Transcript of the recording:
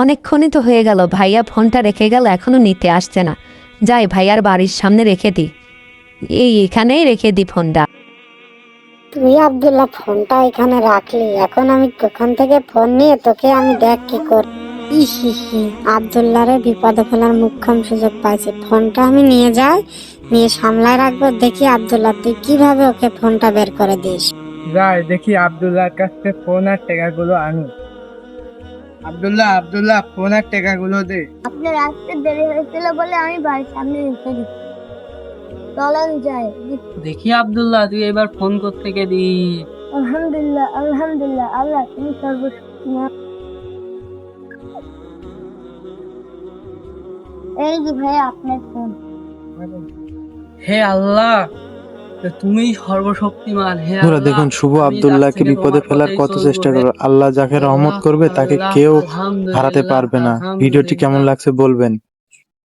অনেকক্ষণই তো হয়ে গেল, ভাইয়া ফোনটা রেখে গেল, এখনো নিতে আসছে না। যাই ভাইয়ার বাড়ির সামনে রেখে দিই, এখানেই রেখে দিই ফোনটা। তুই আব্দুল্লাহ ফোনটা এখানে রাখলি, এখন আমি ওখান থেকে ফোন নিয়ে তোকে আমি দেখ কি করি। ইহি, আব্দুল্লাহরে বিপদে ফেলার মুখ্যম সুযোগ পাইছি। ফোনটা আমি নিয়ে যাই, নিয়ে সামলায় রাখবো। দেখি আব্দুল্লাহ তুই কিভাবে ওকে ফোনটা বের করে দিস। যাই দেখি আব্দুল্লাহর কাছে ফোন আর টাকাগুলো আনু। আব্দুল্লাহ আব্দুল্লাহ ফোন আর টাকাগুলো দে। আপনার আসতে দেরি হয়েছিল বলে আমি বাড়ির সামনে রেখে দিচ্ছি। চলেন যাই। দেখি আব্দুল্লাহ তুই এবার ফোন করতে দি। আলহামদুলিল্লাহ আলহামদুলিল্লাহ, আল্লাহ তুমি সর্বশক্তিমান। এই যে ভাই আপনার ফোন। হে আল্লাহ, তুমি সর্বশক্তিমান। হে বন্ধুরা আল্লাহ, দেখুন, শুভ আমি আব্দুল্লাহকে যাচ্ছি বিপদে তোমার ফেলার পথেই কত চলবো। চেষ্টা হে করো, আল্লাহ যাকে রহমত করবে তাকে আল্লাহ, কেউ আলহামদুলিল্লাহ, হারাতে পারবে না। ভিডিওটি কেমন আলহামদুলিল্লাহ। লাগছে বলবেন।